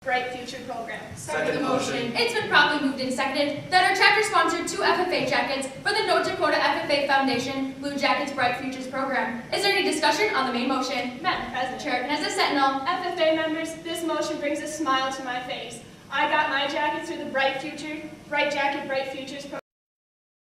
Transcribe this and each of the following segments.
Bright Future program. Second the motion. It's been properly moved and seconded that our chapter sponsored 2 FFA jackets for the North Dakota FFA Foundation Blue Jackets Bright Futures program. Is there any discussion on the main motion? Madam President, Chair Knesset Sentinel. FFA members, this motion brings a smile to my face. I got my jacket through the Bright Jacket, Bright Futures program.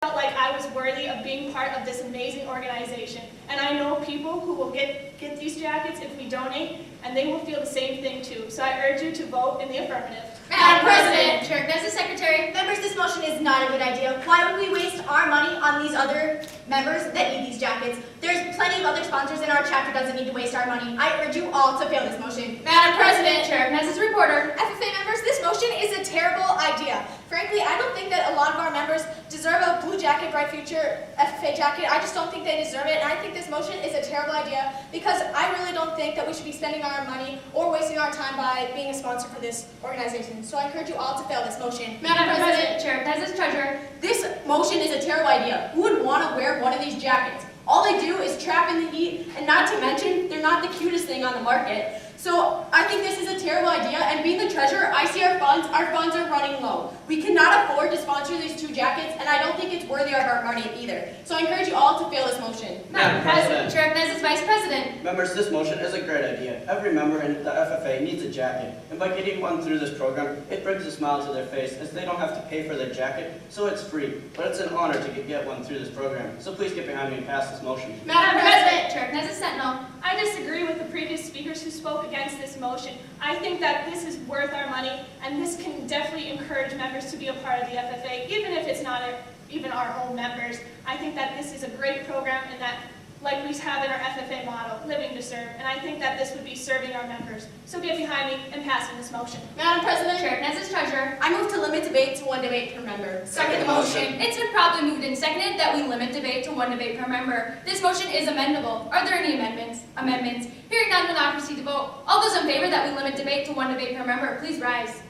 I felt like I was worthy of being part of this amazing organization. And I know people who will get these jackets if we donate, and they will feel the same thing too. So I urge you to vote in the affirmative. Madam President. Chair Knesset Secretary. Members, this motion is not a good idea. Why would we waste our money on these other members that need these jackets? There's plenty of other sponsors, and our chapter doesn't need to waste our money. I urge you all to fail this motion. Madam President. Chair Knesset's reporter. FFA members, this motion is a terrible idea. Frankly, I don't think that a lot of our members deserve a Blue Jacket, Bright Future FFA jacket. I just don't think they deserve it, and I think this motion is a terrible idea because I really don't think that we should be spending our money or wasting our time by being a sponsor for this organization. So I encourage you all to fail this motion. Madam President. Chair Knesset's treasurer. This motion is a terrible idea. Who would want to wear one of these jackets? All they do is trap in the heat, and not to mention, they're not the cutest thing on the market. So I think this is a terrible idea, and being the treasurer, I see our funds are running low. We cannot afford to sponsor these 2 jackets, and I don't think it's worthy of our money either. So I encourage you all to fail this motion. Madam President. Chair Knesset's vice president. Members, this motion is a great idea. Every member in the FFA needs a jacket, and by getting one through this program, it brings a smile to their face as they don't have to pay for their jacket, so it's free. But it's an honor to get one through this program. So please get behind me and pass this motion. Madam President. Chair Knesset Sentinel. I disagree with the previous speakers who spoke against this motion. I think that this is worth our money, and this can definitely encourage members to be a part of the FFA, even if it's not even our own members. I think that this is a great program, and that, like we have in our FFA motto, living to serve, and I think that this would be serving our members. So get behind me and passing this motion. Madam President. Chair Knesset's treasurer. I move to limit debate to 1 debate per member. Second the motion. It's been properly moved and seconded that we limit debate to 1 debate per member. This motion is amendable. Are there any amendments? Hearing none, we'll now proceed to vote. All those in favor that we limit debate to 1 debate per member, please rise.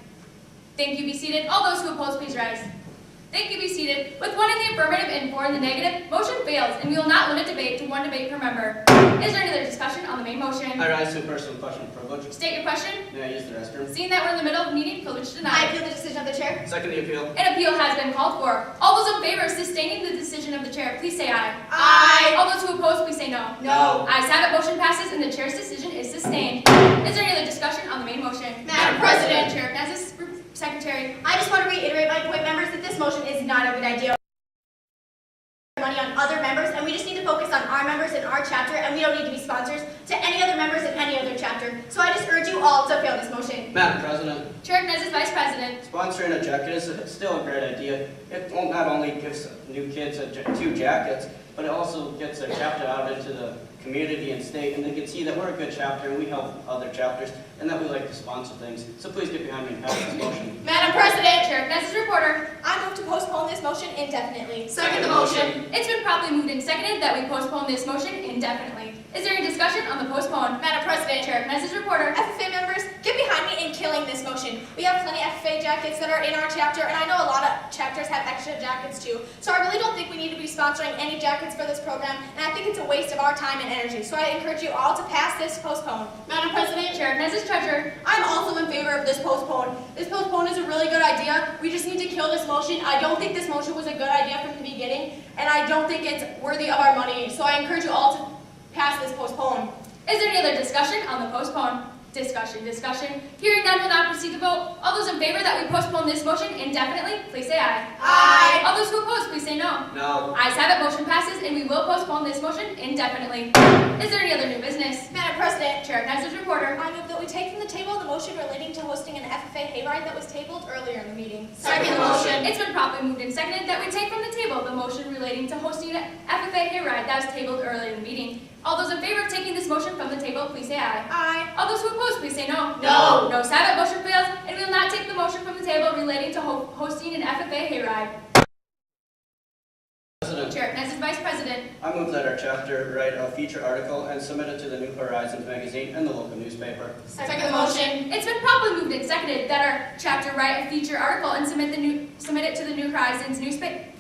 Thank you. Be seated. All those who oppose, please rise. Thank you. Be seated. With 1 in the affirmative and 4 in the negative, motion fails, and we will not limit debate to 1 debate per member. Is there any other discussion on the main motion? I rise to personal question of privilege. State your question. May I use the restroom? Seeing that we're in the middle of the meeting, privilege I denied. appeal the decision of the chair. Second the appeal. An appeal has been called for. All those in favor of sustaining the decision of the chair, please say aye. Aye. All those who oppose, please say no. No. Ayes have it, motion passes, and the chair's decision is sustained. Is there any other discussion on the main motion? Madam President. Chair Knesset's secretary. I just want to reiterate my point, members, that this motion is not a good idea. Money on other members, and we just need to focus on our members in our chapter, and we don't need to be sponsors to any other members in any other chapter. So I just urge you all to fail this motion. Madam President, Chair Knesset's vice president. sponsoring a jacket is still a great idea. It not only gives new kids 2 jackets, but it also gets their chapter out into the community and state, and they can see that we're a good chapter and we help other chapters, and that we like to sponsor things. So please get behind me and pass this motion. Madam President. Chair Knesset's reporter. I move to postpone this motion indefinitely. Second the motion. It's been properly moved and seconded that we postpone this motion indefinitely. Is there any discussion on the postpone? Madam President. Chair Knesset's reporter. FFA members, get behind me in killing this motion. We have plenty of FFA jackets that are in our chapter, and I know a lot of chapters have extra jackets too. So I really don't think we need to be sponsoring any jackets for this program, and I think it's a waste of our time and energy. So I encourage you all to pass this postpone. Madam President. Chair Knesset's treasurer. I'm also in favor of this postpone. This postpone is a really good idea. We just need to kill this motion. I don't think this motion was a good idea from the beginning, and I don't think it's worthy of our money. So I encourage you all to pass this postpone. Is there any other discussion on the postpone? Discussion. Hearing none, we'll now proceed to vote. All those in favor that we postpone this motion indefinitely, please say aye. Aye. All those who oppose, please say no. No. Ayes have it, motion passes, and we will postpone this motion indefinitely. Is there any other new business? Madam President, Chair Knesset's reporter. I move that we take from the table the motion relating to hosting an FFA hayride that was tabled earlier in the meeting. Second the motion. It's been properly moved and seconded that we take from the table the motion relating to hosting an FFA hayride that was tabled earlier in the meeting. All those in favor of taking this motion from the table, please say aye. Aye. All those who oppose, please say no. No. Noes have it, motion fails, and we will not take the motion from the table relating to hosting an FFA hayride. President, Chair Knesset's vice president. I move that our chapter write a feature article and submit it to the New Horizons magazine and the local newspaper. Second the motion. It's been properly moved and seconded that our chapter write a feature article and submit submit it to the New Horizons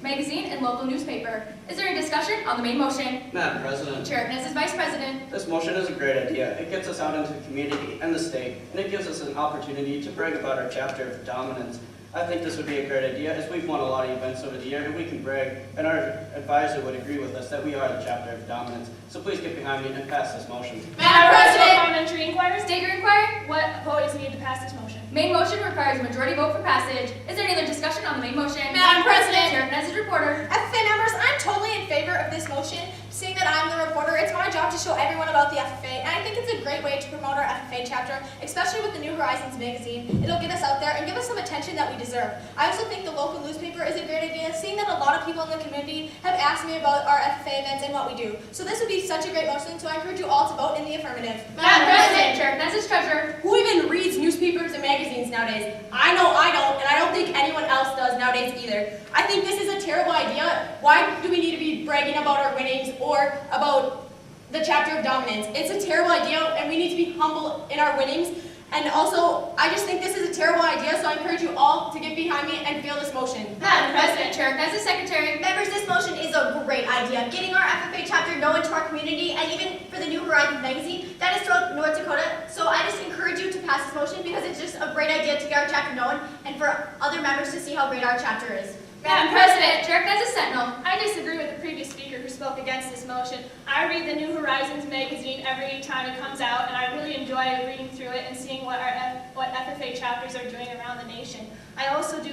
magazine and local newspaper. Is there any discussion on the main motion? Madam President, Chair Kness is Vice President. this motion is a great idea. It gets us out into the community and the state, and it gives us an opportunity to brag about our chapter of dominance. I think this would be a great idea, as we've won a lot of events over the year, and we can brag, and our advisor would agree with us that we are the chapter of dominance. So please get behind me and pass this motion. Madam President. Parliamentary inquiry. State your inquiry. What vote is needed to pass this motion? Main motion requires a majority vote for passage. Is there any other discussion on the main motion? Madam President. Chair Kness is reporter. FFA members, I'm totally in favor of this motion. Seeing that I'm the reporter, it's my job to show everyone about the FFA, and I think it's a great way to promote our FFA chapter, especially with the New Horizons magazine. It'll get us out there and give us some attention that we deserve. I also think the local newspaper is a great idea, seeing that a lot of people in the community have asked me about our FFA events and what we do. So this would be such a great motion, so I encourage you all to vote in the affirmative. Madam President. Chair Kness is treasurer. Who even reads newspapers and magazines nowadays? I know I don't, and I don't think anyone else does nowadays either. I think this is a terrible idea. Why do we need to be bragging about our winnings or about the chapter of dominance? It's a terrible idea, and we need to be humble in our winnings. And also, I just think this is a terrible idea, so I encourage you all to get behind me and feel this motion. Madam President. Chair Kness is secretary. Members, this motion is a great idea. Getting our FFA chapter known to our community, and even for the New Horizons magazine, that is throughout North Dakota. So I just encourage you to pass this motion because it's just a great idea to get our chapter known and for other members to see how great our chapter is. Madam President. Chair Kness is sentinel. I disagree with the previous speaker who spoke against this motion. I read the New Horizons magazine every time it comes out, and I really enjoy reading through it and seeing what FFA chapters are doing around the nation. I also do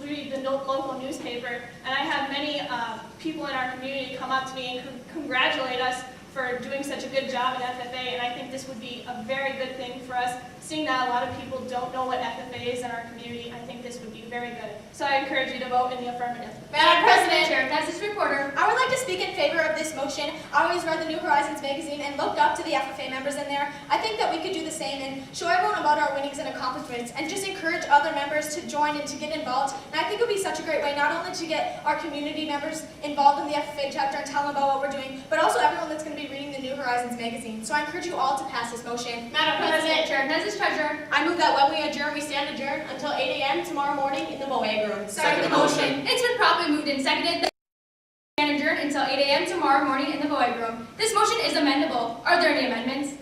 read the local newspaper, and I have many people in our community come up to me and congratulate us for doing such a good job at FFA, and I think this would be a very good thing for us. Seeing that a lot of people don't know what FFA is in our community, I think this would be very good. So I encourage you to vote in the affirmative. Madam President. Chair Kness is reporter. I would like to speak in favor of this motion. I always read the New Horizons magazine and looked up to the FFA members in there. I think that we could do the same and show everyone about our winnings and accomplishments and just encourage other members to join and to get involved. And I think it would be such a great way not only to get our community members involved in the FFA chapter and tell them about what we're doing, but also everyone that's going to be reading the New Horizons magazine. So I encourage you all to pass this motion. Madam President. Chair Kness is treasurer. I move that when we adjourn, we stand adjourned until 8 a.m. tomorrow morning in the Moag room. Second motion. It's been properly moved and seconded that we stand adjourned until 8 a.m. tomorrow morning in the Void room. This motion is amendable. Are there any amendments?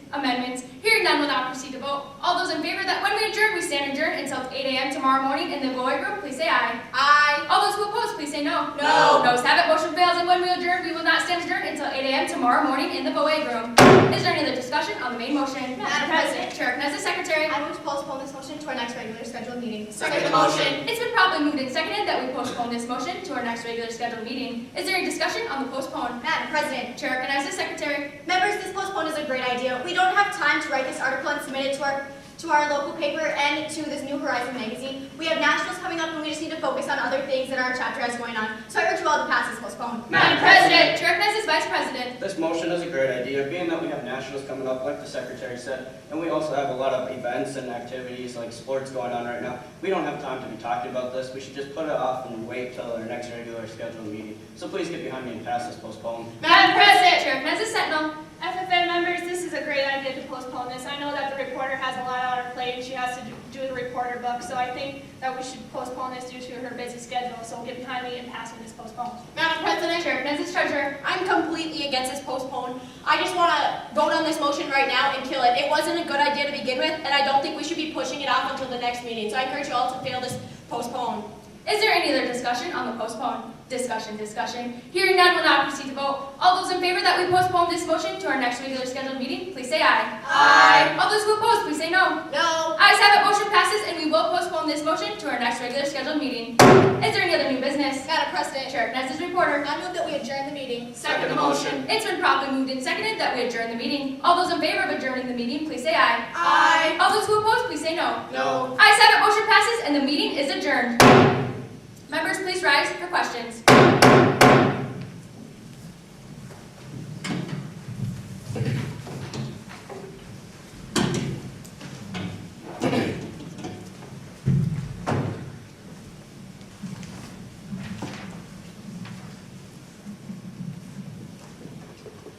Hearing none, will now proceed to vote. All those in favor that when we adjourn, we stand adjourned until 8 a.m. tomorrow morning in the Void room, please say aye. Aye. All those who oppose, please say no. No. Noes have it. Motion fails, and when we adjourn, we will not stand adjourned until 8 a.m. tomorrow morning in the Void room. Is there any other discussion on the main motion? Madam President. Chair Kness is secretary. I move to postpone this motion to our next regular scheduled meeting. Second motion. It's been properly moved and seconded that we postpone this motion to our next regular scheduled meeting. Is there any discussion on the postpone? Madam President, Chair Kness is secretary. members, this postpone is a great idea. We don't have time to write this article and submit it to our local paper and to this New Horizon magazine. We have nationals coming up and we just need to focus on other things that our chapter has going on. So I urge you all to pass this postpone. Madam President. Chair Kness is vice president. This motion is a great idea, being that we have nationals coming up, like the secretary said, and we also have a lot of events and activities like sports going on right now. We don't have time to be talking about this. We should just put it off and wait till our next regular scheduled meeting. So please get behind me and pass this postpone. Madam President. Chair Kness is sentinel. FFA members, this is a great idea to postpone this. I know that the reporter has a lot on her plate and she has to do the reporter book, so I think that we should postpone this due to her busy schedule. So get behind me and pass this postpone. Madam President, Chair Kness is treasurer. I'm completely against this postpone. I just want to vote on this motion right now and kill it. It wasn't a good idea to begin with, and I don't think we should be pushing it off until the next meeting. So I encourage you all to fail this postpone. Is there any other discussion on the postpone? Discussion. Hearing none, will now proceed to vote. All those in favor that we postpone this motion to our next regular scheduled meeting, please say aye. Aye. All those who oppose, please say no. No. Ayes have it, motion passes, and we will postpone this motion to our next regular scheduled meeting. Is there any other new business? Madam President, Chair Kness is reporter. I move that we adjourn the meeting. Second motion. It's been properly moved and seconded that we adjourn the meeting. All those in favor of adjourning the meeting, please say aye. Aye. All those who oppose, please say no. No. Ayes have it, motion passes, and the meeting is adjourned. Members, please rise for questions.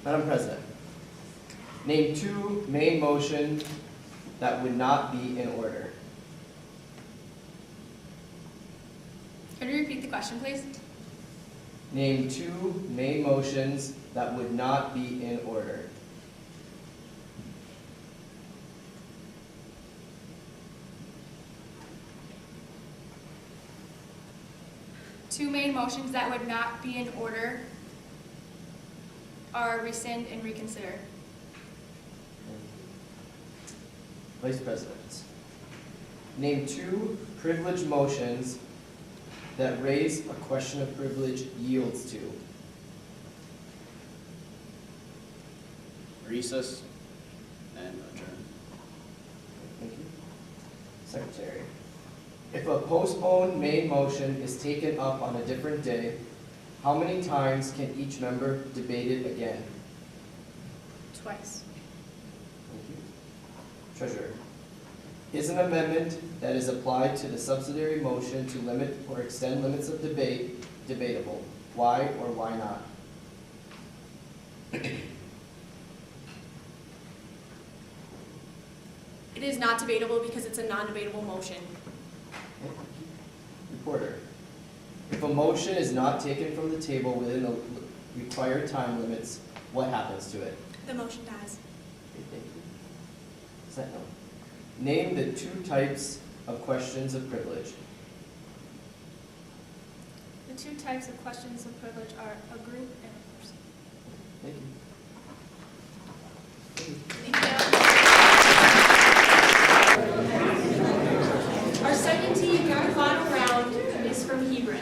Madam President, name two main motions that would not be in order. question, please? Name 2 main motions that would not be in order. Two main motions that would not be in order are rescind and reconsider. Vice President. Name 2 privilege motions that raise a question of privilege yields to. Recess and adjourn. Thank you. Secretary. If a postponed main motion is taken up on a different day, how many times can each member debate it again? Twice. Thank you. Treasurer. Is an amendment that is applied to the subsidiary motion to limit or extend limits of debate debatable? Why or why not? It is not debatable because it's a non-debatable motion. Reporter. If a motion is not taken from the table within the required time limits, what happens to it? The motion dies. Okay, thank you. Sentinel. Name the 2 types of questions of privilege. The 2 types of questions of privilege are a group and a person. Thank you. Our second team in the final round is from Hebron.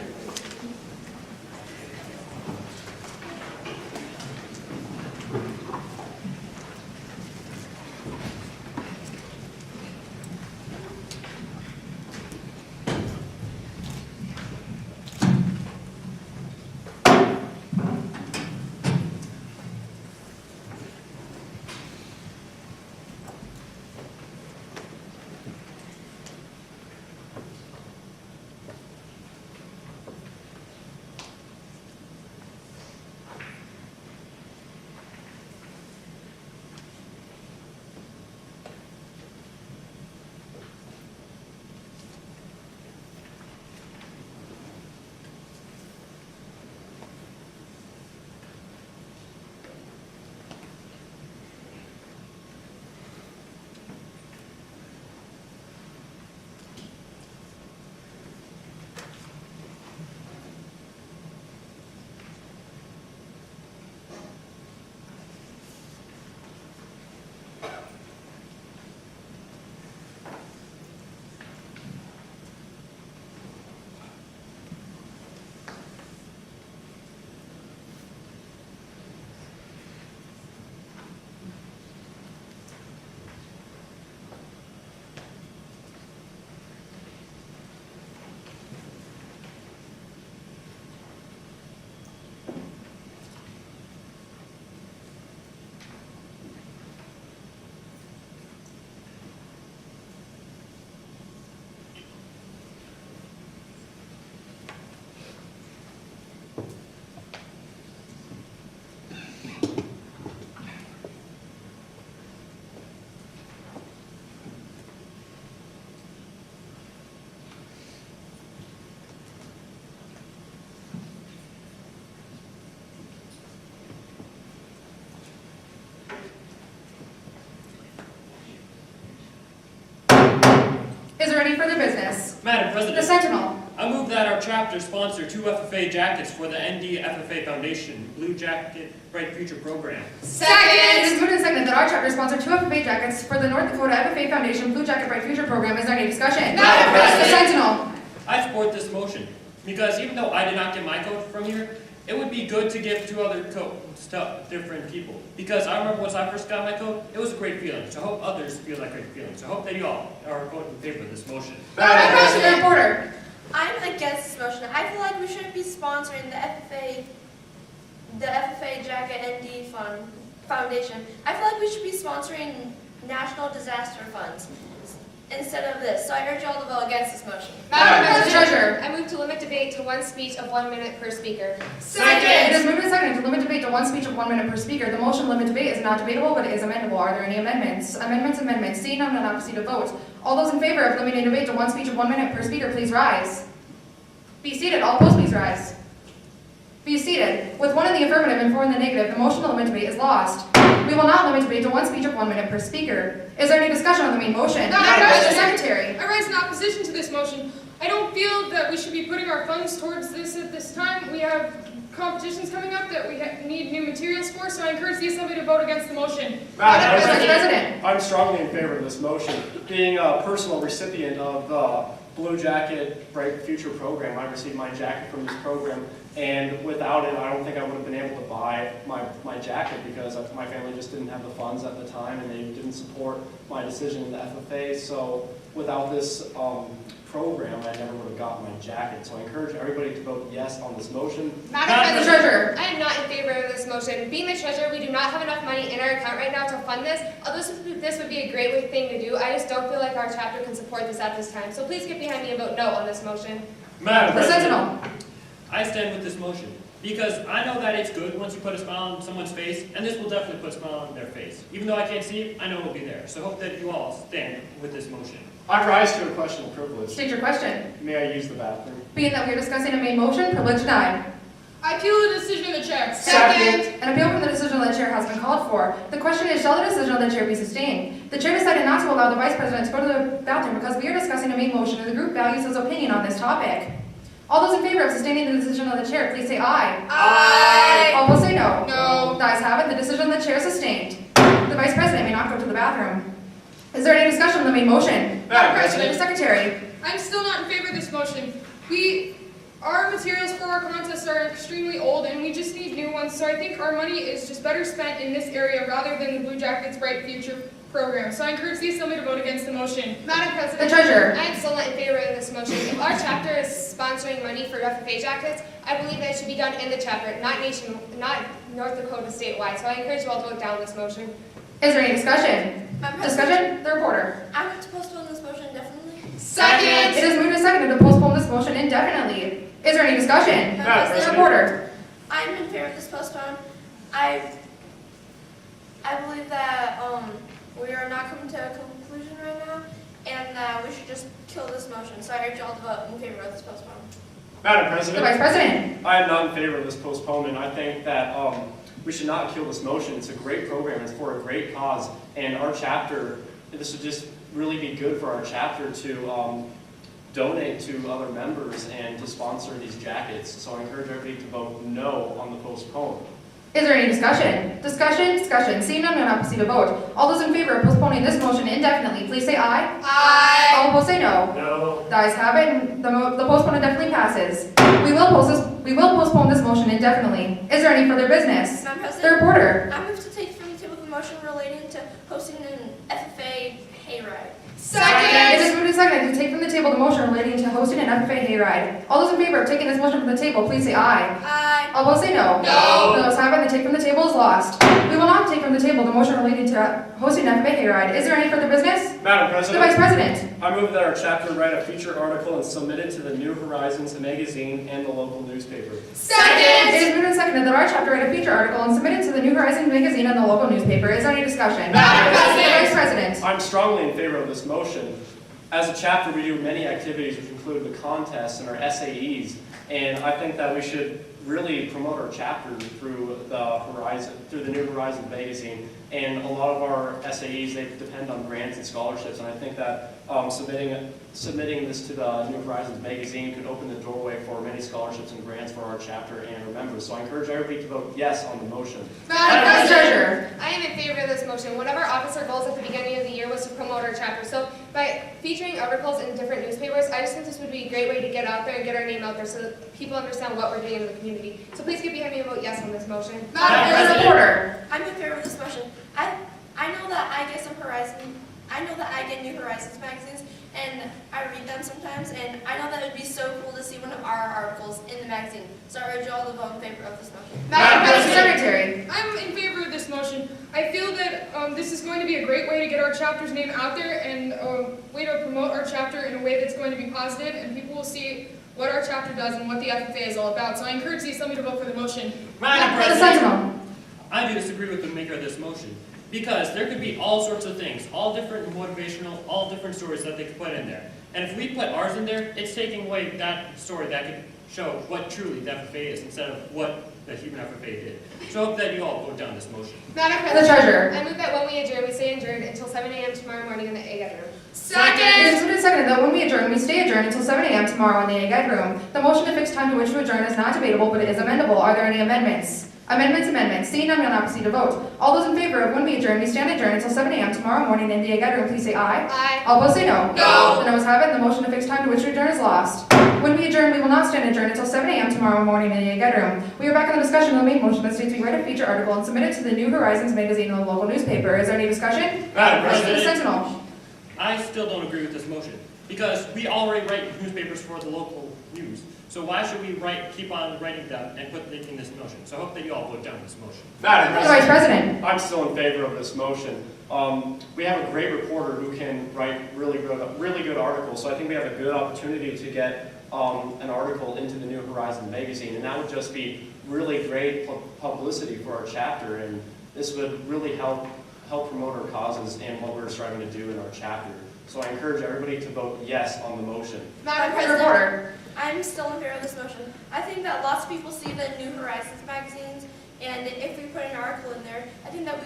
Is there any further business? Madam The President, Sentinel. I move that our chapter sponsor 2 FFA jackets for the ND FFA Foundation Blue Jacket Bright Future program. It is moved and seconded that our chapter sponsor 2 FFA jackets for the North Dakota FFA Foundation Blue Jacket Bright Future program. Is there any discussion? Madam President. The Sentinel. I support this motion because even though I did not get my coat from here, it would be good to give 2 other coats to different people. Because I remember once I first got my coat, it was a great feeling. So I hope others feel that great feeling. So I hope that you all are voting in favor of this motion. Madam President. Reporter. I'm against this motion. I feel like we shouldn't be sponsoring the FFA Jacket ND Foundation. I feel like we should be sponsoring national disaster funds instead of this. So I urge you all to vote against this motion. Madam President. Treasurer. I move to limit debate to 1 speech of 1 minute per speaker. It is moved and seconded to limit debate to 1 speech of 1 minute per speaker. The motion limit debate is not debatable, but it is amendable. Are there any amendments? Amendments. Seeing none, we'll now proceed to vote. All those in favor of limiting debate to 1 speech of 1 minute per speaker, please rise. Be seated. All opposed, please rise. Be seated. With one in the affirmative and four in the negative, the motion to limit debate is lost. We will not limit debate to one speech of 1 minute per speaker. Is there any discussion on the main motion? Madam Mr. President, Secretary. I rise in opposition to this motion. I don't feel that we should be putting our funds towards this at this time. We have competitions coming up that we need new materials for, so I encourage the Assembly to vote against the motion. Madam President. I'm strongly in favor of this motion. Being a personal recipient of the Blue Jacket Bright Future program, I received my jacket from this program, and without it, I don't think I would have been able to buy my jacket because my family just didn't have the funds at the time, and they didn't support my decision in the FFA. So without this program, I never would have gotten my jacket. So I encourage everybody to vote yes on this motion. Madam The President, Treasurer. I am not in favor of this motion. Being the treasurer, we do not have enough money in our account right now to fund this. Although this would be a great thing to do, I just don't feel like our chapter can support this at this time. So please get behind me and vote no on this motion. Madam The President, Sentinel. I stand with this motion because I know that it's good once you put a smile on someone's face, and this will definitely put a smile on their face. Even though I can't see it, I know it will be there. So I hope that you all stand with this motion. I rise to a question of privilege. State your question. May I use the bathroom? Being that we are discussing a main motion, privilege denied. I appeal the decision of the chair. Second. An appeal from the decision of the chair has been called for. The question is, shall the decision of the chair be sustained? The chair decided not to allow the vice president to go to the bathroom because we are discussing a main motion and the group values his opinion on this topic. All those in favor of sustaining the decision of the chair, please say aye. Aye. All opposed say no. No. The ayes have it. The decision of the chair is sustained. The vice president may not go to the bathroom. Is there any discussion on the main motion? Madam Mr. President. Secretary. I'm still not in favor of this motion. Our materials for our contests are extremely old and we just need new ones, so I think our money is just better spent in this area rather than the Blue Jackets Bright Future program. So I encourage the Assembly to vote against the motion. Madam The President, treasurer. I am still not in favor of this motion. If our chapter is sponsoring money for FFA jackets, I believe that it should be done in the chapter, not North Dakota statewide. So I encourage you all to vote down this motion. Is there any discussion? Madam President, Discussion? The reporter. I move to postpone this motion indefinitely. It is moved and seconded to postpone this motion indefinitely. Is there any discussion? Madam The President, reporter. I'm in favor of this postpone. I believe that we are not coming to a conclusion right now, and that we should just kill this motion. So I urge you all to vote in favor of this postpone. Madam The President. vice president. I am not in favor of this postponement. I think that we should not kill this motion. It's a great program. It's for a great cause. And our chapter, this would just really be good for our chapter to donate to other members and to sponsor these jackets. So I encourage everybody to vote no on the postpone. Is there any discussion? Discussion. Seeing none, we will not proceed to vote. All those in favor of postponing this motion indefinitely, please say aye. Aye. All opposed say no. No. The ayes have it, and the postpone indefinitely passes. We will postpone this motion indefinitely. Is there any further business? Madam The President, reporter. I move to take from the table the motion relating to hosting an FFA hayride. It is moved and seconded to take from the table the motion relating to hosting an FFA hayride. All those in favor of taking this motion from the table, please say aye. Aye. All opposed say no. No. The ayes have it, the take from the table is lost. We will not take from the table the motion relating to hosting an FFA hayride. Is there any further business? Madam The President. vice president. I move that our chapter write a feature article and submit it to the New Horizons magazine and the local newspaper. It is moved and seconded that our chapter write a feature article and submit it to the New Horizons magazine and the local newspaper. Is there any discussion? Madam President. The vice president. I'm strongly in favor of this motion. As a chapter, we do many activities which include the contests and our SAEs, and I think that we should really promote our chapter through the New Horizons magazine. And a lot of our SAEs, they depend on grants and scholarships, and I think that submitting this to the New Horizons magazine could open the doorway for many scholarships and grants for our chapter and our members. So I encourage everybody to vote yes on the motion. Madam The President, treasurer. I am in favor of this motion. One of our officer goals at the beginning of the year was to promote our chapter. So by featuring articles in different newspapers, I just think this would be a great way to get out there and get our name out there so that people understand what we're doing in the community. So please get behind me and vote yes on this motion. The reporter. I'm in favor of this motion. I know that I get New Horizons magazines, and I read them sometimes, and I know that it would be so cool to see one of our articles in the magazine. So I urge you all to vote in favor of this motion. Mr. Secretary. I'm in favor of this motion. I feel that this is going to be a great way to get our chapter's name out there and a way to promote our chapter in a way that's going to be positive, and people will see what our chapter does and what the FFA is all about. So I encourage the Assembly to vote for the motion. Madam The President, sentinel. I do disagree with the maker of this motion. Because there could be all sorts of things, all different motivational, all different stories that they could put in there. And if we put ours in there, it's taking away that story that could show what truly the FFA is instead of what the Hebron FFA did. So I hope that you all vote down this motion. Madam The President, treasurer. I move that when we adjourn, we stay adjourned until 7 a.m. tomorrow morning in the egg room. It is moved and seconded that when we adjourn, we stay adjourned until 7 a.m. tomorrow in the Egg Room. The motion to fix time to which to adjourn is not debatable, but it is amendable. Are there any amendments? Amendments. Seeing none, we'll now proceed to vote. All those in favor of when we adjourn, we stand adjourned until 7 a.m. tomorrow morning in the Egg Room, please say aye. Aye. All opposed say no. No. The noes have it, and the motion to fix time to which to adjourn is lost. When we adjourn, we will not stand adjourned until 7 a.m. tomorrow morning in the Egg Room. We are back on the discussion of the main motion that states we write a feature article and submit it to the New Horizons magazine and the local newspaper. Is there any discussion? Madam Question to the President, Sentinel. I still don't agree with this motion because we already write newspapers for the local news. So why should we keep on writing them and making this motion? So I hope that you all vote down this motion. Madam The Vice President, President. I'm still in favor of this motion. We have a great reporter who can write really good articles, so I think we have a good opportunity to get an article into the New Horizons magazine, and that would just be really great publicity for our chapter, and this would really help promote our causes and what we're striving to do in our chapter. So I encourage everybody to vote yes on the motion. Madam The President, reporter. I'm still in favor of this motion. I think that lots of people see the New Horizons magazines, and if we put an article in there, I think that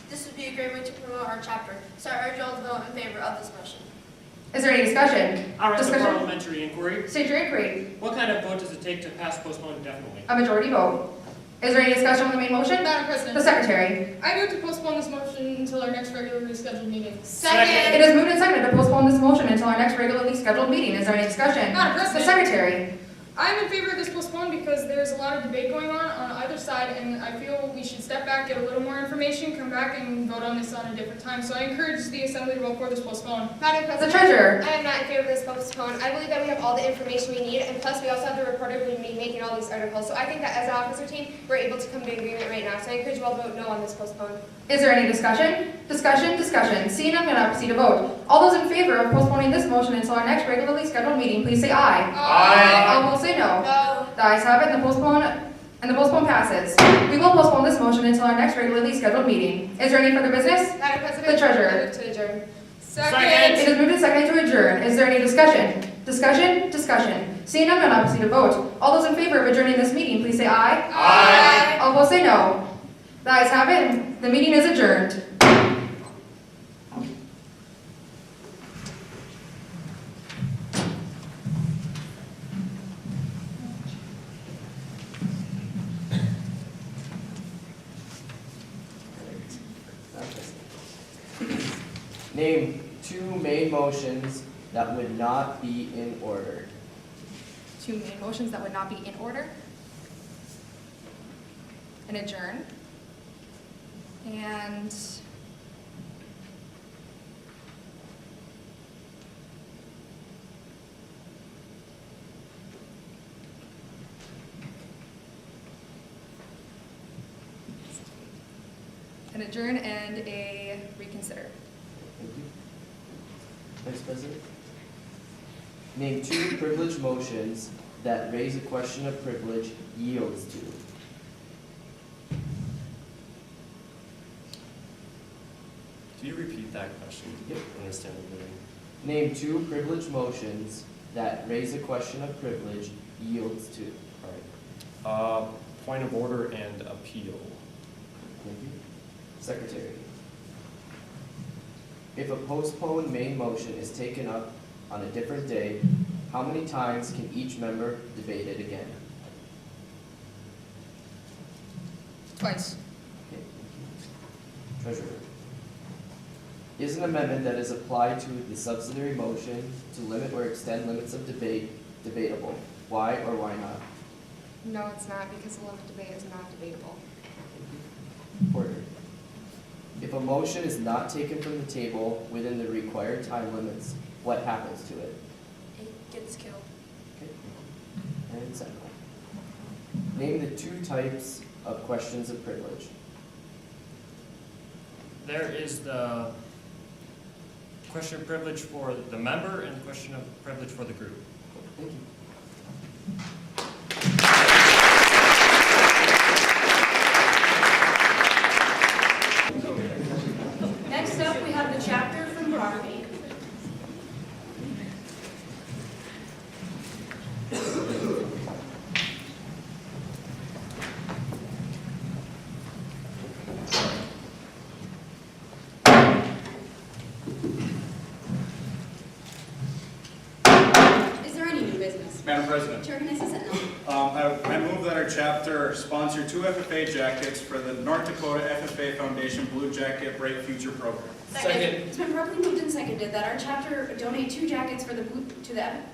this would be a great way to promote our chapter. So I urge you all to vote in favor of this motion. Is there any discussion? All right, the Discussion? parliamentary inquiry. State your inquiry. What kind of vote does it take to pass postpone indefinitely? A majority vote. Is there any discussion on the main motion? Madam The President, Secretary. I move to postpone this motion until our next regularly scheduled meeting. It is moved and seconded to postpone this motion until our next regularly scheduled meeting. Is there any discussion? Madam The President, Secretary. I'm in favor of this postpone because there's a lot of debate going on either side, and I feel we should step back, get a little more information, come back and vote on this on a different time. So I encourage the Assembly to vote for this postpone. Madam The President, Treasurer. I am not in favor of this postpone. I believe that we have all the information we need, and plus we also have the reporter who will be making all these articles. So I think that as an officer team, we're able to come to an agreement right now. So I encourage you all to vote no on this postpone. Is there any discussion? Discussion. Seeing none, we'll now proceed to vote. All those in favor of postponing this motion until our next regularly scheduled meeting, please say aye. Aye. All opposed say no. No. The ayes have it, and the postpone passes. We will postpone this motion until our next regularly scheduled meeting. Is there any further business? Madam President, The Treasurer. I move to adjourn. It is moved and seconded to adjourn. Is there any discussion? Discussion. Seeing none, we'll now proceed to vote. All those in favor of adjourning this meeting, please say aye. Aye. All opposed say no. The ayes have it, and the meeting is adjourned. Name two main motions that would not be in order. Two main motions that would not be in order. An adjourn. And a reconsider. Thank you. Vice President? Name two privilege motions that raise a question of privilege yields to. Do you repeat that question? Yep. I understand the meaning. Name two privilege motions that raise a question of privilege yields to. All right. Point of order and appeal. Thank you. Secretary. If a postponed main motion is taken up on a different day, how many times can each member debate it again? Twice. Okay, thank you. Treasurer. Is an amendment that is applied to the subsidiary motion to limit or extend limits of debate debatable? Why or why not? No, it's not, because the limit debate is not debatable. Porter. If a motion is not taken from the table within the required time limits, what happens to it? It gets killed. Okay. And Sentinel. Name the two types of questions of privilege. There is the question of privilege for the member and the question of privilege for the group. Thank you. Next up, we have the chapter from Harvey. Madam President, Chair recognizes Sentinel. I move that our chapter sponsor 2 FFA jackets for the North Dakota FFA Foundation Blue Jacket Bright Future program. Second. It's been properly moved and seconded that our chapter donate 2 jackets to the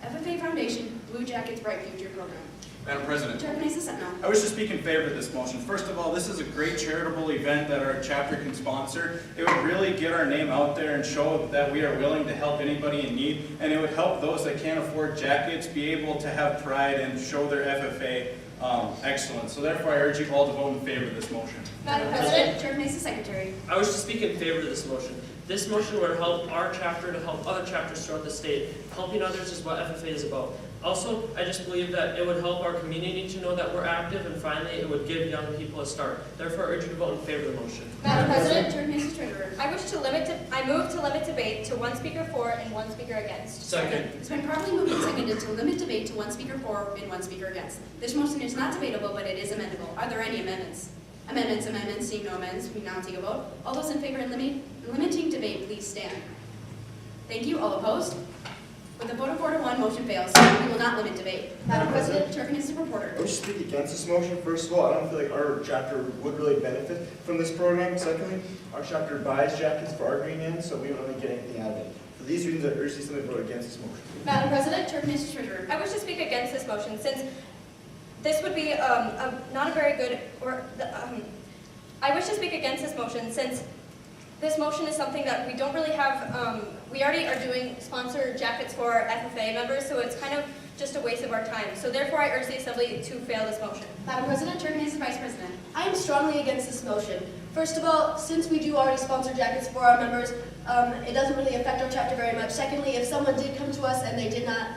FFA Foundation Blue Jackets Bright Future program. Madam President, Chair recognizes Sentinel. I wish to speak in favor of this motion. First of all, this is a great charitable event that our chapter can sponsor. It would really get our name out there and show that we are willing to help anybody in need, and it would help those that can't afford jackets be able to have pride and show their FFA excellence. So therefore, I urge you all to vote in favor of this motion. Madam President, Chair recognizes Secretary. I wish to speak in favor of this motion. This motion would help our chapter to help other chapters throughout the state. Helping others is what FFA is about. Also, I just believe that it would help our community to know that we're active, and finally, it would give young people a start. Therefore, I urge you to vote in favor of the motion. Madam President, Chair recognizes Treasurer. I move to limit debate to 1 speaker for and 1 speaker against. Second. It's been properly moved and seconded to limit debate to 1 speaker for and 1 speaker against. This motion is not debatable, but it is amendable. Are there any amendments? Amendments. Seeing no amendments, we now take a vote. All those in favor of limiting debate, please stand. Thank you. All opposed? With a vote of 4 to 1, motion fails. We will not limit debate. Madam President, Chair recognizes reporter. I wish to speak against this motion. First of all, I don't feel like our chapter would really benefit from this program. Secondly, our chapter buys jackets for our green ends, so we don't really get anything out of it. For these reasons, I urge the Assembly to vote against this motion. Madam President, Chair recognizes Treasurer. I wish to speak against this motion since this would be not a very good, I wish to speak against this motion since this motion is something that we don't really have, we already are doing sponsor jackets for our FFA members, so it's kind of just a waste of our time. So therefore, I urge the Assembly to fail this motion. Madam President, Chair recognizes Vice President. I am strongly against this motion. First of all, since we do already sponsor jackets for our members, it doesn't really affect our chapter very much. Secondly, if someone did come to us and they did not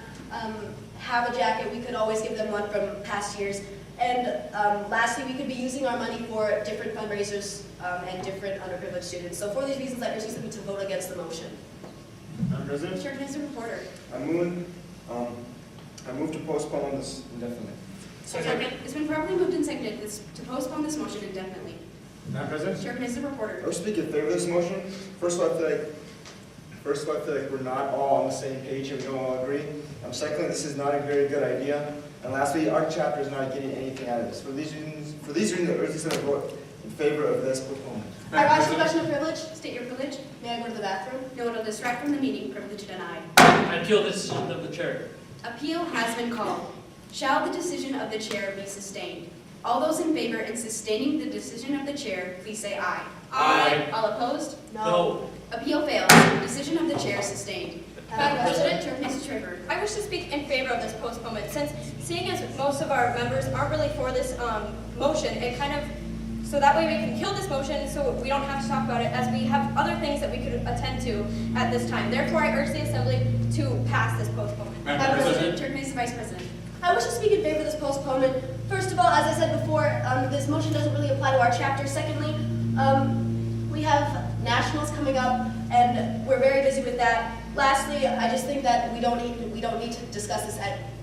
have a jacket, we could always give them one from past years. And lastly, we could be using our money for different fundraisers and different underprivileged students. So for these reasons, I urge the Assembly to vote against the motion. Madam President, Chair recognizes reporter. I move to postpone this indefinitely. Second. It's been properly moved and seconded to postpone this motion indefinitely. Madam President, Chair recognizes reporter. I wish to speak in favor of this motion. First of all, I feel like we're not all on the same page and we don't all agree. Secondly, this is not a very good idea. And lastly, our chapter is not getting anything out of this. For these reasons, I urge the Assembly to vote in favor of this proponent. I rise to the question of privilege. State your privilege. May I go to the bathroom? No, it'll distract from the meeting. Privilege denied. I appeal the decision of the chair. Appeal has been called. Shall the decision of the chair be sustained? All those in favor in sustaining the decision of the chair, please say aye. Aye. All opposed? No. Appeal fails. Decision of the chair sustained. Madam President, Chair recognizes Treasurer. I wish to speak in favor of this postponement since seeing as most of our members aren't really for this motion, it kind of, so that way we can kill this motion so we don't have to talk about it as we have other things that we could attend to at this time. Therefore, I urge the Assembly to pass this postponement. Madam President. Chair recognizes Vice President. I wish to speak in favor of this postponement. First of all, as I said before, this motion doesn't really apply to our chapter. Secondly, we have nationals coming up, and we're very busy with that. Lastly, I just think that we don't need to discuss this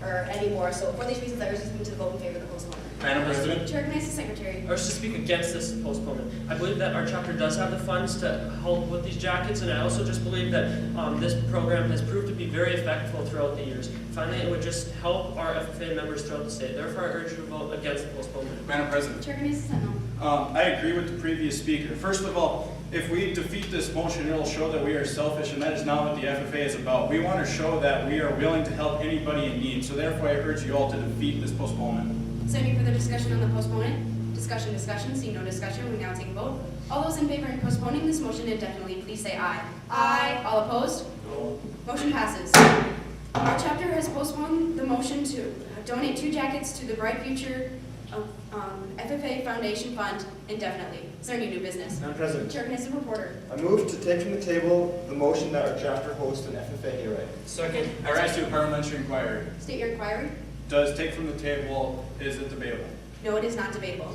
anymore. So for these reasons, I urge you to vote in favor of the postponement. Madam President. Chair recognizes Secretary. I wish to speak against this postponement. I believe that our chapter does have the funds to help with these jackets, and I also just believe that this program has proved to be very effective throughout the years. Finally, it would just help our FFA members throughout the state. Therefore, I urge you to vote against the postponement. Madam President. Chair recognizes Sentinel. I agree with the previous speaker. First of all, if we defeat this motion, it will show that we are selfish, and that is not what the FFA is about. We want to show that we are willing to help anybody in need. So therefore, I urge you all to defeat this postponement. Is there any further discussion on the postponement? Discussion. Seeing no discussion, we now take a vote. All those in favor of postponing this motion indefinitely, please say aye. Aye. All opposed? No. Motion passes. Our chapter has postponed the motion to donate 2 jackets to the Bright Future FFA Foundation Fund indefinitely. Is there any new business? Madam President, Chair recognizes reporter. I move to take from the table the motion that our chapter host an FFA hayride. Second. I rise to a parliamentary inquiry. State your inquiry. Does take from the table, is it debatable? No, it is not debatable.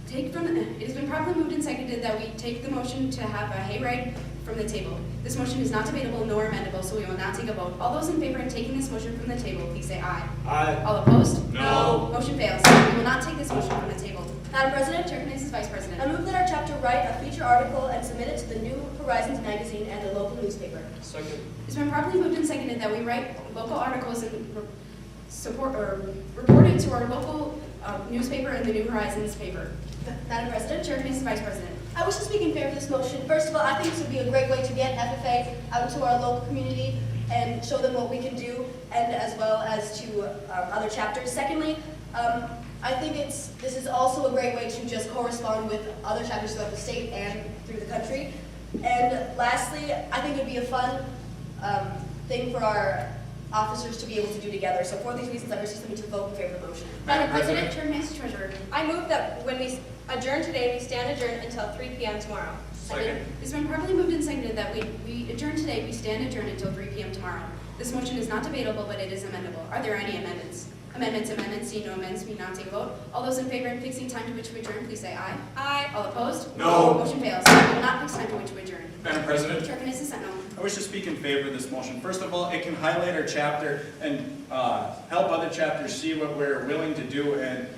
It has been properly moved and seconded that we take the motion to have a hayride from the table. This motion is not debatable nor amendable, so we will not take a vote. All those in favor of taking this motion from the table, please say aye. Aye. All opposed? No. Motion fails. We will not take this motion from the table. Madam President, Chair recognizes Vice I President. move that our chapter write a feature article and submit it to the New Horizons magazine and the local newspaper. Second. It's been properly moved and seconded that we write local articles and reported to our local newspaper and the New Horizons paper. Madam President, Chair Canese, Vice President. I wish to speak in favor of this motion. First of all, I think this would be a great way to get FFA out into our local community and show them what we can do, and as well as to other chapters. Secondly, I think this is also a great way to just correspond with other chapters throughout the state and through the country. And lastly, I think it would be a fun thing for our officers to be able to do together. So for these reasons, I wish somebody to vote in favor of the motion. Madam President, Chair Canese, Treasurer. I move that when we adjourn today, we stand adjourned until 3 p.m. tomorrow. Second. It's been properly moved and seconded that we adjourn today, we stand adjourned until 3 p.m. tomorrow. This motion is not debatable, but it is amendable. Are there any amendments? Amendments, seeing no amendments, we now take a vote. All those in favor of fixing time to which we adjourn, please say aye. Aye. All opposed? No. Motion fails. We will not fix time to which we adjourn. Madam President, Chair Canese says no. I wish to speak in favor of this motion. First of all, it can highlight our chapter and help other chapters see what we're willing to do, and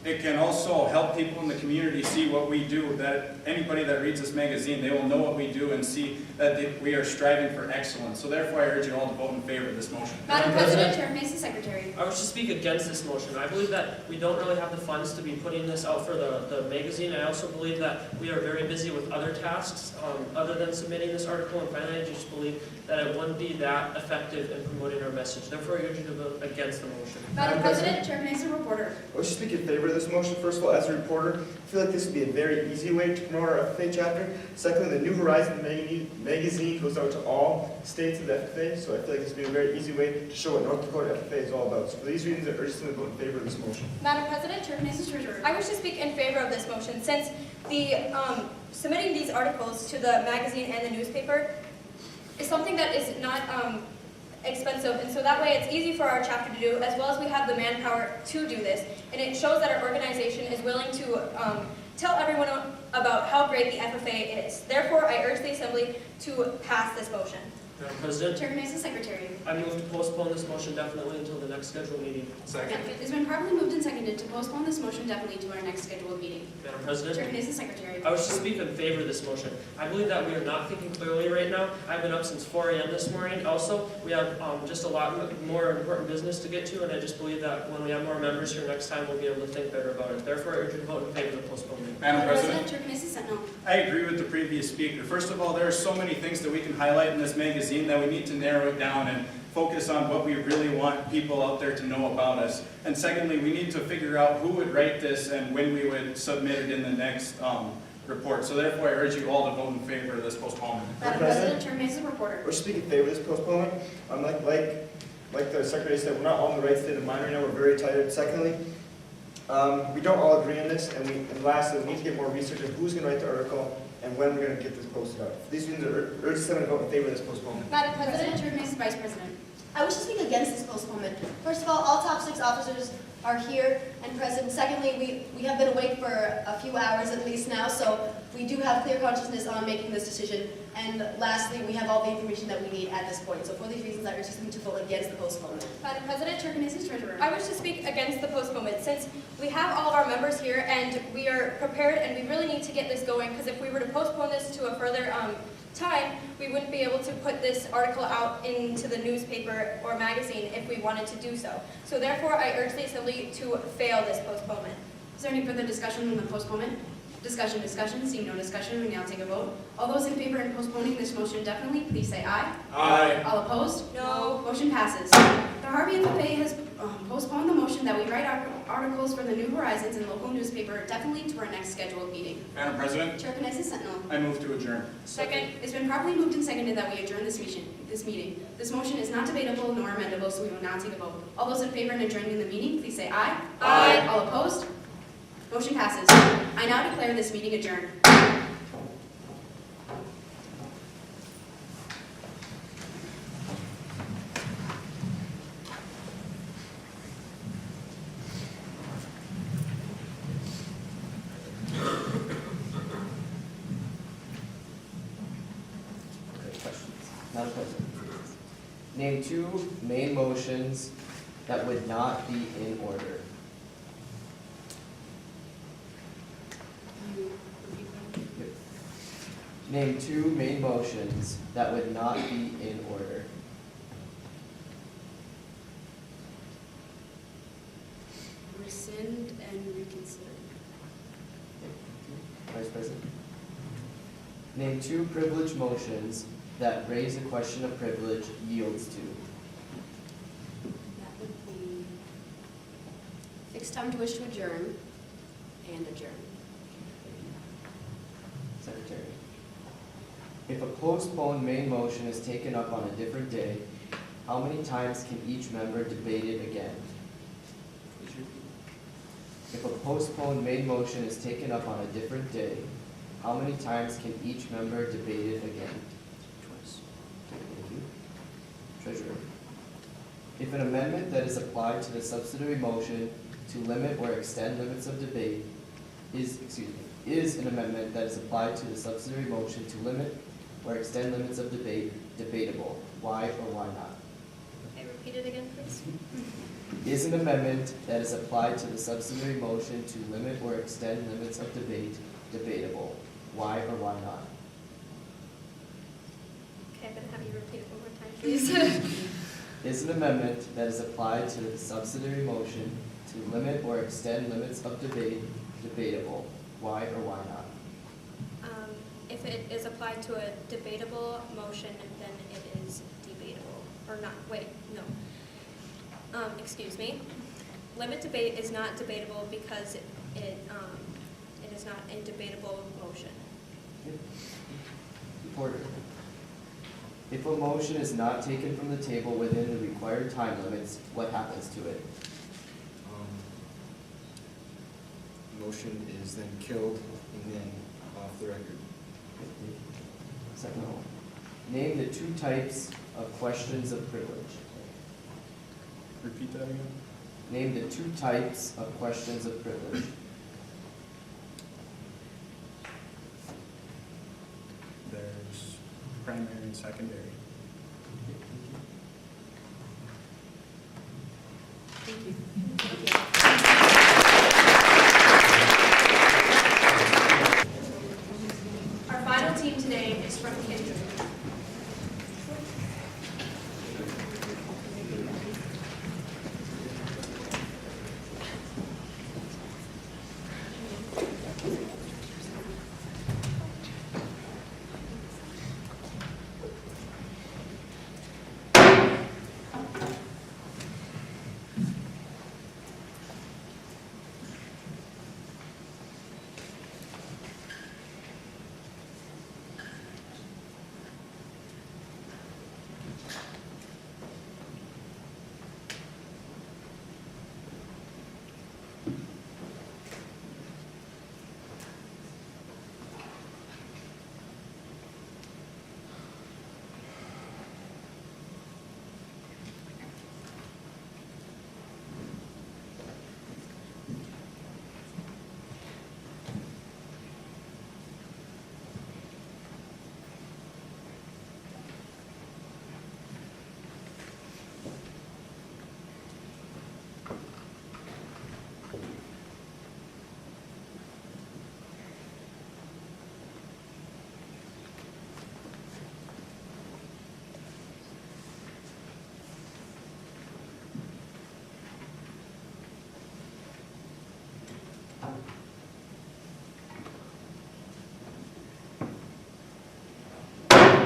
it can also help people in the community see what we do, that anybody that reads this magazine, they will know what we do and see that we are striving for excellence. So therefore, I urge you all to vote in favor of this motion. Madam President, Chair Canese, Secretary. I wish to speak against this motion. I believe that we don't really have the funds to be putting this out for the magazine. I also believe that we are very busy with other tasks other than submitting this article, and finally I just believe that it wouldn't be that effective in promoting our message. Therefore, I urge you to vote against the motion. Madam President, Chair Canese, reporter. I wish to speak in favor of this motion. First of all, as a reporter, I feel like this would be a very easy way to promote our FFA chapter. Secondly, the New Horizons magazine goes out to all states of the FFA, so I feel like this would be a very easy way to show what North Dakota FFA is all about. So for these reasons, I urge you to vote in favor of this motion. Madam President, Chair Canese, Treasurer. I wish to speak in favor of this motion since the submitting these articles to the magazine and the newspaper is something that is not expensive, and so that way it's easy for our chapter to do, as well as we have the manpower to do this, and it shows that our organization is willing to tell everyone about how great the FFA is. Therefore, I urge the Assembly to pass this motion. Madam President, Chair Canese, Secretary. I move to postpone this motion definitely until the next scheduled meeting. Second. It's been properly moved and seconded to postpone this motion definitely to our next scheduled meeting. Madam President, Chair Canese, Secretary. I wish to speak in favor of this motion. I believe that we are not thinking clearly right now. I've been up since 4 a.m. this morning. Also, we have just a lot more important business to get to, and I just believe that when we have more members here next time, we'll be able to think better about it. Therefore, I urge you to vote in favor of the postponement. Madam President, Chair Canese said no. I agree with the previous speaker. First of all, there are so many things that we can highlight in this magazine that we need to narrow it down and focus on what we really want people out there to know about us. And secondly, we need to figure out who would write this and when we would submit it in the next report. So therefore, I urge you all to vote in favor of this postponement. Madam President, Chair Canese, reporter. I wish to speak in favor of this postponement. Like the Secretary said, we're not all in the right state of mind right now. We're very tired. Secondly, we don't all agree on this, and lastly, we need to get more research on who's going to write the article and when we're going to get this posted out. For these reasons, I urge someone to vote in favor of this postponement. Madam President, Chair Canese, Vice President. I wish to speak against this postponement. First of all top 6 officers are here and present. Secondly, we have been awake for a few hours at least now, so we do have clear consciousness on making this decision. And lastly, we have all the information that we need at this point. So for these reasons, I urge you to vote against the postponement. Madam President, Chair Canese, Treasurer. I wish to speak against the postponement since we have all of our members here and we are prepared and we really need to get this going, because if we were to postpone this to a further time, we wouldn't be able to put this article out into the newspaper or magazine if we wanted to do so. So therefore, I urge the Assembly to fail this postponement. Is there any further discussion on the postponement? Discussion. Seeing no discussion, we now take a vote. All those in favor of postponing this motion definitely, please say aye. Aye. All opposed? No. Motion passes. The Harvey and FFA has postponed the motion that we write articles for the New Horizons and local newspaper definitely to our next scheduled meeting. Madam President, Chair Canese Sentinel. I move to adjourn. Second. It's been properly moved and seconded that we adjourn this meeting. This motion is not debatable nor amendable, so we will now take a vote. All those in favor of adjourning the meeting, please say aye. Aye. All opposed? Motion passes. I now declare this meeting adjourned. Madam President, name 2 main motions that would not be in order. Name 2 main motions that would not be in order. considering. Vice President. Name 2 privilege motions that raise a question of privilege yields to. That would be fixed time to wish to adjourn and adjourn. Secretary. If a postponed main motion is taken up on a different day, how many times can each member debate it again? If a postponed main motion is taken up on a different day, how many times can each member debate it again? Twice. Thank you. Treasurer. If an amendment that is applied to the subsidiary motion to limit or extend limits of debate is an amendment that is applied to the subsidiary motion to limit or extend limits of debate debatable, why or why not? Okay, repeat it again, please. Is an amendment that is applied to the subsidiary motion to limit or extend limits of debate debatable, why or why not? Okay, I'm going to have you repeat it one more time, please. Is an amendment that is applied to the subsidiary motion to limit or extend limits of debate debatable, why or why not? If it is applied to a debatable motion, then it is debatable. Or not, wait, no. Excuse me. Limit debate is not debatable because it is not a debatable motion. Reporter. If a motion is not taken from the table within the required time limits, what happens to it? Motion is then killed and then off the record. Second. Name the 2 types of questions of privilege. Repeat that again. Name the 2 types of questions of privilege. There's primary and secondary. Thank you. Our final team today is from Kindred.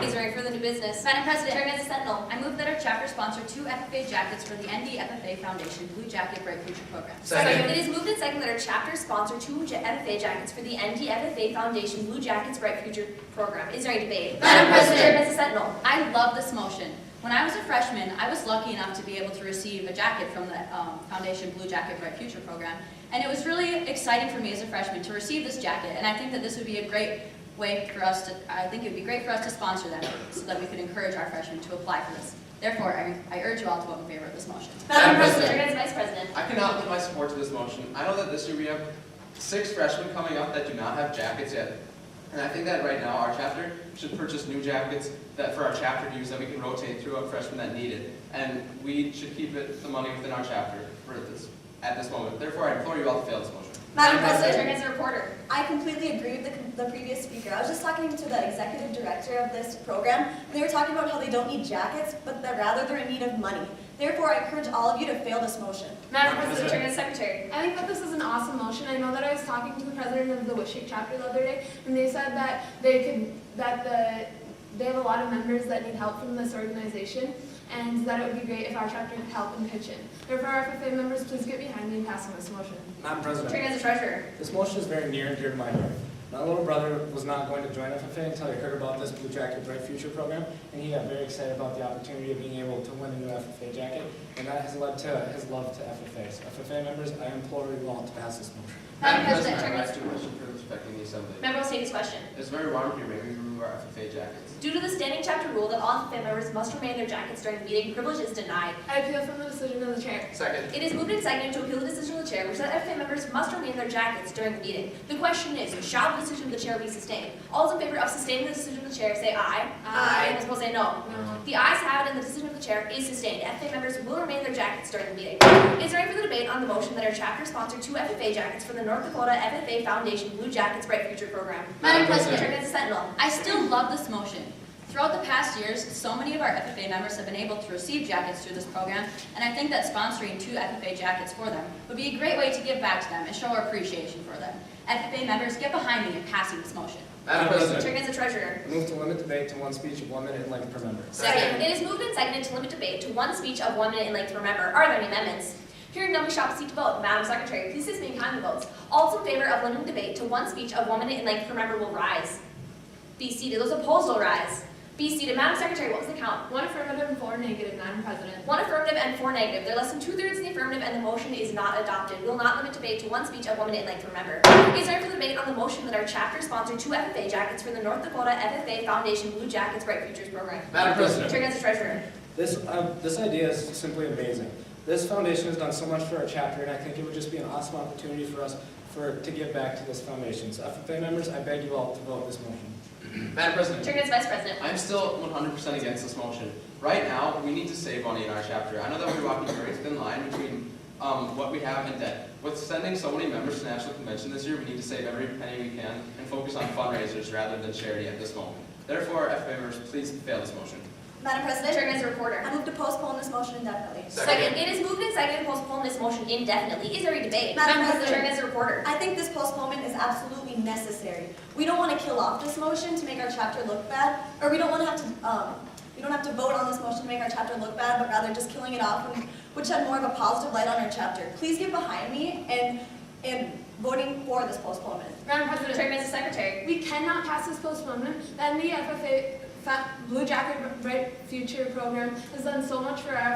Is there any further new business? Madam President. Chair Against the Sentinel, I move that our chapter sponsor 2 FFA jackets for the ND FFA Foundation Blue Jacket Bright Future program. Second. It is moved and seconded that our chapter sponsor 2 FFA jackets for the ND FFA Foundation Blue Jackets Bright Future program. Is there any debate? Madam President. Chair Against the Sentinel, I love this motion. When I was a freshman, I was lucky enough to be able to receive a jacket from the Foundation Blue Jacket Bright Future program. And it was really exciting for me as a freshman to receive this jacket. And I think that this would be a great way for us to, I think it would be great for us to sponsor them so that we could encourage our freshmen to apply for this. Therefore, I urge you all to vote in favor of this motion. Madam President. President. Vice President. I cannot put my support to this motion. I know that this year we have 6 freshmen coming up that do not have jackets yet. And I think that right now our chapter should purchase new jackets that for our chapter to use that we can rotate throughout freshmen that need it. And we should keep the money within our chapter for this at this moment. Therefore, I implore you all to fail this motion. Madam President. As a reporter. I completely agree with the previous speaker. I was just talking to the executive director of this program, and they were talking about how they don't need jackets, but that rather they're in need of money. Therefore, I encourage all of you to fail this motion. Madam President, Chairman and Secretary. I think that this is an awesome motion. I know that I was talking to the president of the Wishick chapter the other day, and they said that they have a lot of members that need help from this organization, and that it would be great if our chapter could help and pitch in. Therefore, our FFA members, please get behind me in passing this motion. Madam President, Chairman as Treasurer. this motion is very near and dear to my heart. My little brother was not going to join FFA until he heard about this Blue Jacket Bright Future program, and he got very excited about the opportunity of being able to win a new FFA jacket, and that has led to his love to FFA. So FFA members, I implore you all to pass this motion. Madam President, I Chairman. have two questions for respecting the assembly. Member will state his question. It's very warm here. Maybe we remove our FFA jackets. Due to the standing chapter rule that all FFA members must remain in their jackets during the meeting, privilege is denied. I appeal from the decision of the chair. Second. It is moved and seconded to appeal the decision of the chair, which said FFA members must remain in their jackets during the meeting. The question is, shall the decision of the chair be sustained? All those in favor of sustaining the decision of the chair say aye. Aye. And those opposed say no. The ayes have it and the decision of the chair is sustained. FFA members will remain in their jackets during the meeting. Is there any further debate on the motion that our chapter sponsor 2 FFA jackets for the North Dakota FFA Foundation Blue Jackets Bright Future program? Madam President. Chairman as a Sentinel. I still love this motion. Throughout the past years, so many of our FFA members have been able to receive jackets through this program, and I think that sponsoring 2 FFA jackets for them would be a great way to give back to them and show our appreciation for them. FFA members, get behind me in passing this motion. Madam President, Chairman as a Treasurer. I move to limit debate to one speech of 1 minute in length per member. Second. It is moved and seconded to limit debate to one speech of 1 minute in length per member. Are there any amendments? Hearing none, we shall proceed to vote. Madam Secretary, please assist me in counting the votes. All those in favor of limiting debate to one speech of 1 minute in length per member will rise. Be seated. Those opposed will rise. Be seated. Madam Secretary, what was the count? 1 affirmative and 4 negative, Madam President. 1 affirmative and 4 negative. They're less than 2/3 in the affirmative, and the motion is not adopted. We will not limit debate to one speech of 1 minute in length per member. Is there any further debate on the motion that our chapter sponsor 2 FFA jackets for the North Dakota FFA Foundation Blue Jackets Bright Futures program? Madam President. Chairman as a Treasurer. This idea is simply amazing. This foundation has done so much for our chapter, and I think it would just be an awesome opportunity for us to give back to this foundation. So FFA members, I beg you all to vote this motion. Madam President. Chairman as Vice President. I'm still 100% against this motion. Right now, we need to save money in our chapter. I know that we're walking a very thin line between what we have and debt. With sending so many members to National Convention this year, we need to save every penny we can and focus on fundraisers rather than charity at this moment. Therefore, FFA members, please fail this motion. Madam President, Chairman as a reporter. I move to postpone this motion indefinitely. Second. It is moved and seconded to postpone this motion indefinitely. Is there a debate? Madam President. Chairman as a reporter. I think this postponement is absolutely necessary. We don't want to kill off this motion to make our chapter look bad, or we don't want to have to, we don't have to vote on this motion to make our chapter look bad, but rather just killing it off, would shed more of a positive light on our chapter. Please get behind me and voting for this postponement. Madam President. Chairman as a Secretary. We cannot pass this postponement. The ND FFA Blue Jacket Bright Future program has done so much for our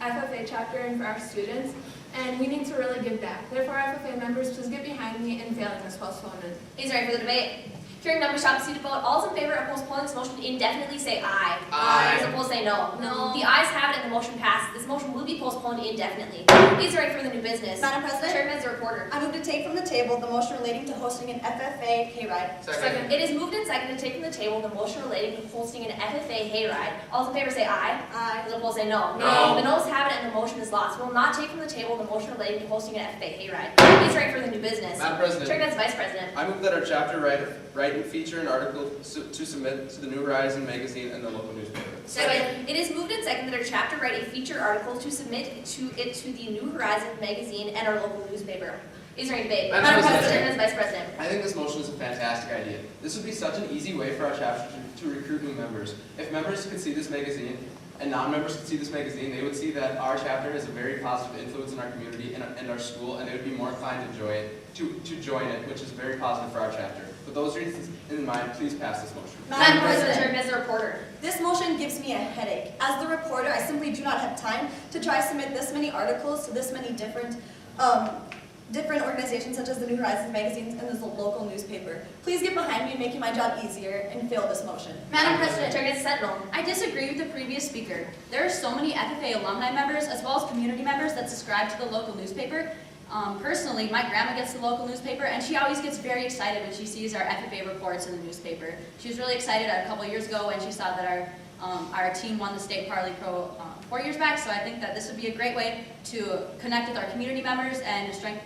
FFA chapter and for our students, and we need to really give back. Therefore, FFA members, please get behind me in failing this postponement. Is there any further debate? Hearing none, we shall proceed to vote. All those in favor of postponing this motion indefinitely say aye. Aye. Those opposed say no. No. The ayes have it and the motion passes. This motion will be postponed indefinitely. Is there any further new business? Madam President. Chairman as a reporter. I move to take from the table the motion relating to hosting an FFA hayride. Second. It is moved and seconded to take from the table the motion relating to hosting an FFA hayride. All those in favor say aye. Aye. Those opposed say no. No. The noes have it and the motion is lost. We will not take from the table the motion relating to hosting an FFA hayride. Is there any further new business? Madam President. Chairman as Vice President. I move that our chapter write and feature an article to submit to the New Horizon magazine and the local newspaper. Second. It is moved and seconded that our chapter write a feature article to submit to the New Horizon magazine and our local newspaper. Is there any debate? Madam President. Chairman as Vice President. I think this motion is a fantastic idea. This would be such an easy way for our chapter to recruit new members. If members could see this magazine and non-members could see this magazine, they would see that our chapter is a very positive influence in our community and our school, and they would be more inclined to join it, which is very positive for our chapter. With those reasons in mind, please pass this motion. Madam President. Chairman as a reporter. This motion gives me a headache. As the reporter, I simply do not have time to try to submit this many articles to this many different organizations such as the New Horizons magazines and this local newspaper. Please get behind me in making my job easier and fail this motion. Madam President, Chairman as a Sentinel. I disagree with the previous speaker. There are so many FFA alumni members as well as community members that subscribe to the local newspaper. Personally, my grandma gets the local newspaper, and she always gets very excited when she sees our FFA reports in the newspaper. She was really excited a couple years ago when she saw that our team won the state Parli Pro 4 years back, so I think that this would be a great way to connect with our community members and to strengthen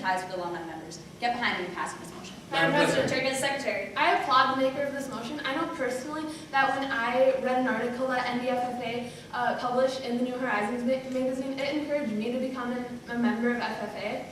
ties with alumni members. Get behind me in passing this motion. Madam President, Chairman and Secretary. I applaud the maker of this motion. I know personally that when I read an article that ND FFA published in the New Horizons magazine, it encouraged me to become a member of FFA.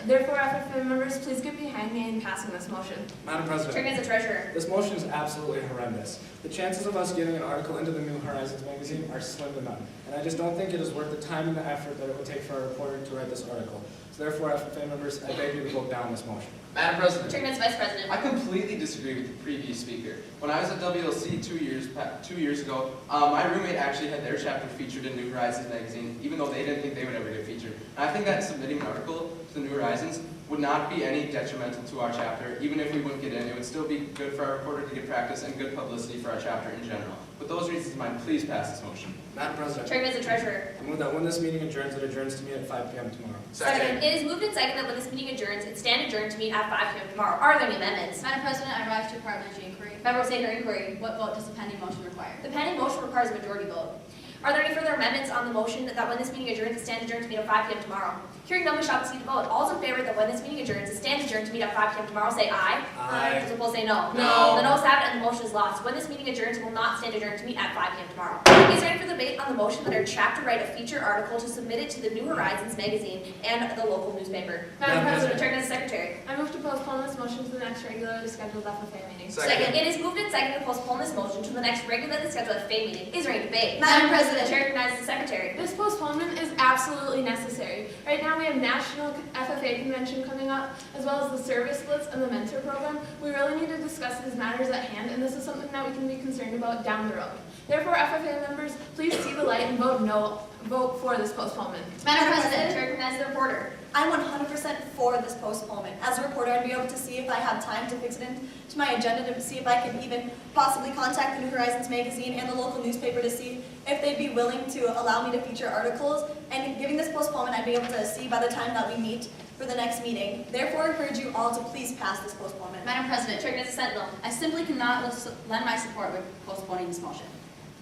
Therefore, FFA members, please get behind me in passing this motion. Madam President. Chairman as the Treasurer. This motion is absolutely horrendous. The chances of us getting an article into the New Horizons magazine are slim to none, and I just don't think it is worth the time and the effort that it would take for a reporter to write this article. So therefore, FFA members, I beg you to vote down this motion. Madam President. Chairman as Vice President. I completely disagree with the previous speaker. When I was at WLC 2 years ago, my roommate actually had their chapter featured in New Horizons magazine, even though they didn't think they would ever get featured. And I think that submitting an article to the New Horizons would not be any detrimental to our chapter. Even if we wouldn't get in, it would still be good for our reporter to get practice and good publicity for our chapter in general. With those reasons in mind, please pass this motion. Madam President. Chairman as the Treasurer. I move that when this meeting adjourns, it adjourns to meet at 5 p.m. tomorrow. Second. It is moved and seconded that when this meeting adjourns, it stand adjourned to meet at 5 p.m. tomorrow. Are there any amendments? Madam President, I rise to a parliamentary inquiry. Member will say her inquiry. What vote does the pending motion require? The pending motion requires a majority vote. Are there any further amendments on the motion that when this meeting adjourns, it stand adjourned to meet at 5 p.m. tomorrow? Hearing none, we shall proceed to vote. All those in favor that when this meeting adjourns, it stand adjourned to meet at 5 p.m. tomorrow, say aye. Aye. Those opposed say no. No. The noes have it and the motion is lost. When this meeting adjourns, it will not stand adjourned to meet at 5 p.m. tomorrow. Is there any further debate on the motion that our chapter write a feature article to submit it to the New Horizons magazine and the local newspaper? Madam President. Chairman as Secretary. I move to postpone this motion to the next regularly scheduled FFA meeting. Second. It is moved and seconded to postpone this motion to the next regularly scheduled FFA meeting. Is there any debate? Madam President. Chair recognizes the Secretary. This postponement is absolutely necessary. Right now we have National FFA Convention coming up, as well as the service splits and the mentor program. We really need to discuss these matters at hand, and this is something that we can be concerned about down the road. Therefore, FFA members, please see the light and vote for this postponement. Madam President. Chair recognizes the reporter. I'm 100% for this postponement. As a reporter, I'd be able to see if I have time to fix it into my agenda, to see if I could even possibly contact the New Horizons magazine and the local newspaper to see if they'd be willing to allow me to feature articles. And giving this postponement, I'd be able to see by the time that we meet for the next meeting. Therefore, I encourage you all to please pass this postponement. Madam President. Chair recognizes the Sentinel. I simply cannot lend my support with postponing this motion.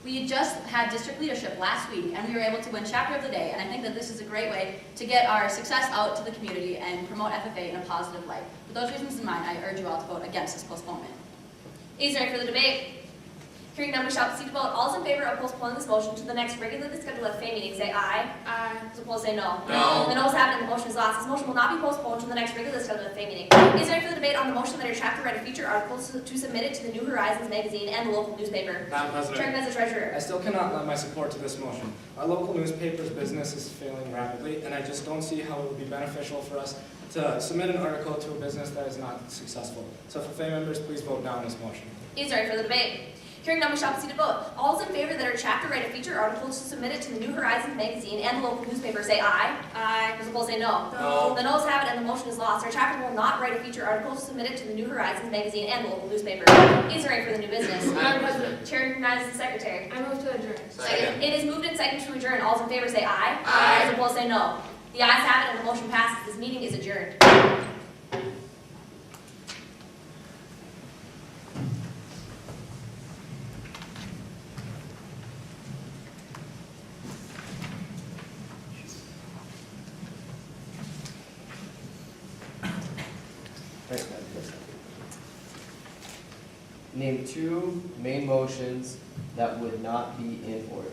We just had district leadership last week, and we were able to win Chapter of the Day, and I think that this is a great way to get our success out to the community and promote FFA in a positive light. With those reasons in mind, I urge you all to vote against this postponement. Is there any further debate? Hearing none, we shall proceed to vote. All those in favor of postponing this motion to the next regularly scheduled FFA meeting, say aye. Aye. Those opposed say no. No. The noes have it and the motion is lost. This motion will not be postponed to the next regularly scheduled FFA meeting. Is there any further debate on the motion that our chapter write a feature article to submit it to the New Horizons magazine and the local newspaper? Madam President. Chair recognizes the Treasurer. I still cannot lend my support to this motion. Our local newspaper's business is failing rapidly, and I just don't see how it would be beneficial for us to submit an article to a business that is not successful. So FFA members, please vote down this motion. Is there any further debate? Hearing none, we shall proceed to vote. All those in favor that our chapter write a feature article to submit it to the New Horizons magazine and the local newspaper, say aye. Aye. Those opposed say no. No. The noes have it and the motion is lost. Our chapter will not write a feature article to submit it to the New Horizons magazine and the local newspaper. Is there any further new business? Madam President. Chair recognizes the Secretary. I move to adjourn. Second. It is moved and seconded to adjourn. All those in favor say aye. Aye. Those opposed say no. The ayes have it and the motion passes. This meeting is adjourned. Thanks, Madam President. Name 2 main motions that would not be in order.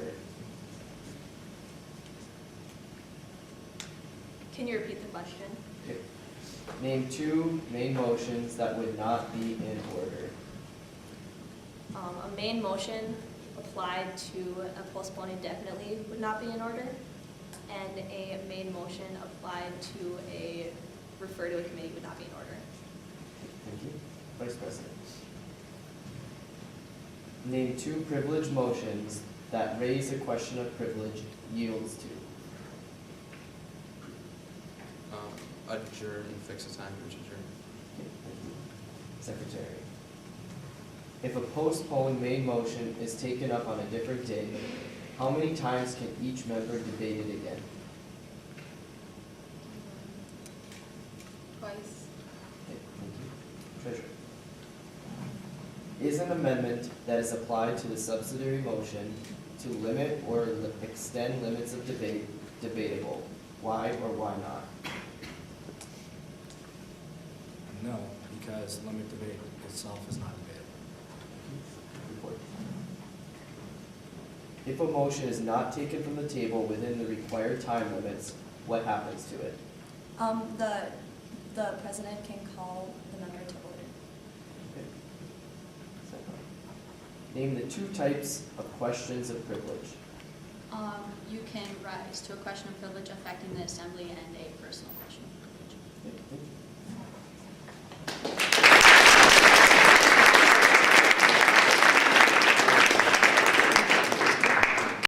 Can you repeat the question? Okay. Name 2 main motions that would not be in order. A main motion applied to a postpone indefinitely would not be in order, and a main motion applied to a refer to a committee would not be in order. Thank you. Vice President. Name 2 privilege motions that raise a question of privilege yields to. Adjourn and fix the time to adjourn. Okay, thank you. Secretary. If a postponed main motion is taken up on a different day, how many times can each member debate it again? Twice. Okay, thank you. Treasurer. Is an amendment that is applied to the subsidiary motion to limit or extend limits of debate debatable? Why or why not? No, because limit debate itself is not debatable. Report. If a motion is not taken from the table within the required time limits, what happens to it? The president can call the member to order. Okay. Name the two types of questions of privilege. You can rise to a question of privilege affecting the assembly and a personal question of privilege. Okay, thank you.